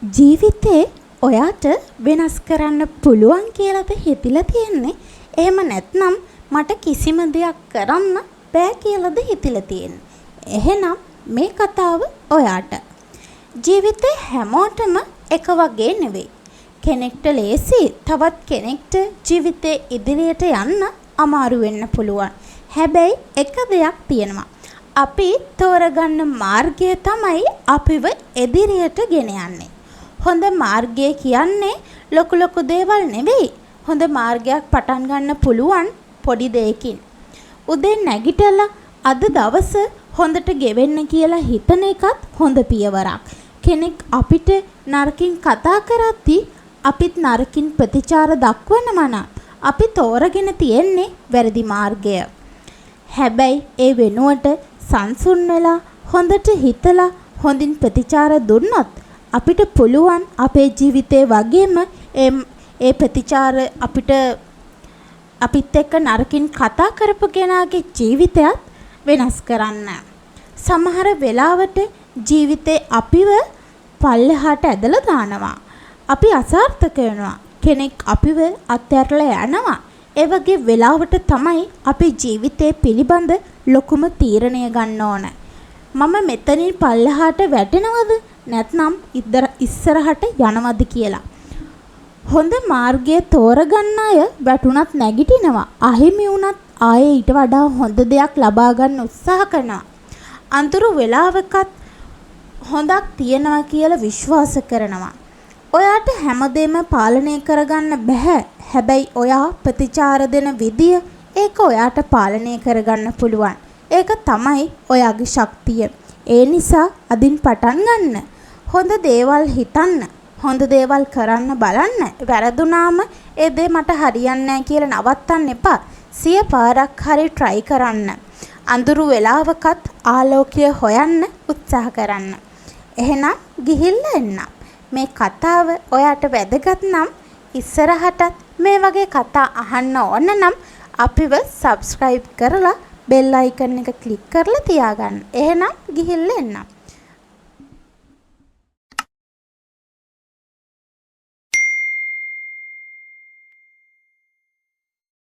ජීවිතේ ඔයාට වෙනස් කරන්න පුළුවන් කියලාද හිතලා තියෙන්නේ? එහෙම නැත්නම් මට කිසිම දෙයක් කරන්න බෑ කියලාද හිතලා තියෙන්නේ? එහෙනම් මේ කතාව ඔයාට. ජීවිතේ හැමෝටම එක වගේ නෙවෙයි. කෙනෙක්ට ලේසි, තවත් කෙනෙක්ට ජීවිතේ ඉදිරියට යන්න අමාරු වෙන්න පුළුවන්. හැබැයි එක දෙයක් තියෙනවා. අපි තෝරගන්න මාර්ගය තමයි අපිව ඉදිරියට ගෙන යන්නේ. හොඳ මාර්ගය කියන්නේ ලොකු ලොකු දේවල් නෙවෙයි. හොඳ මාර්ගයක් පටන් ගන්න පුළුවන් පොඩි දෙයකින්. උදේ නැගිටලා අද දවස හොඳට ගෙවෙන්න කියලා හිතන එකත් හොඳ පියවරක්. කෙනෙක් අපිට නරකින් කතා කරද්දී අපිත් නරකින් ප්‍රතිචාර දක්වනවා නම් අපි තෝරගෙන තියෙන්නේ වැරදි මාර්ගය. හැබැයි ඒ වෙනුවට සංසුන් වෙලා හොඳට හිතලා හොඳින් ප්‍රතිචාර දුන්නොත් අපිට පුළුවන් අපේ ජීවිතේ වගේම ඒ ප්‍රතිචාර අපිත් එක්ක නරකින් කතා කරපු කෙනාගේ ජීවිතයත් වෙනස් කරන්න. සමහර වෙලාවට ජීවිතේ අපිව පල්ලෙහාට ඇදලා දානවා. අපි අසාර්ථක වෙනවා. කෙනෙක් අපිව අත්හැරලා යනවා. ඒ වගේ වෙලාවට තමයි අපේ ජීවිතේ පිළිබඳ ලොකුම තීරණය ගන්න ඕන. මම මෙතනින් පල්ලෙහාට වැටෙනවද නැත්නම් ඉස්සරහට යනවද කියලා. හොඳ මාර්ගය තෝරගන්න අය වැටුණත් නැගිටිනවා. අහිමි වුණත් ආයේ ඊට වඩා හොඳ දෙයක් ලබා ගන්න උත්සාහ කරනවා. අඳුරු වෙලාවකත් හොඳක් තියනවා කියලා විශ්වාස කරනවා. ඔයාට හැමදේම පාලනය කරගන්න බෑ. හැබැයි ඔයා ප්‍රතිචාර දෙන විදිය ඒක ඔයාට පාලනය කරගන්න පුළුවන්. ඒක තමයි ඔයාගේ ශක්තිය. ඒ නිසා අදින් පටන් ගන්න. හොඳ දේවල් හිතන්න. හොඳ දේවල් කරන්න බලන්න. වැරදුනාම ඒ දේ මට හරියන්නේ නැහැ කියලා නවත්තන්න එපා. 100 පාරක් හරි try කරන්න. අඳුරු වෙලාවකත් ආලෝකය හොයන්න උත්සාහ කරන්න. එහෙනම් ගිහිල්ලා එන්න. මේ කතාව ඔයාට වැදගත් නම් ඉස්සරහටත් මේ වගේ කතා අහන්න ඕන නම් අපිව subscribe කරලා bell icon එක click කරලා තියාගන්න. එහෙනම් ගිහිල්ලා එන්න.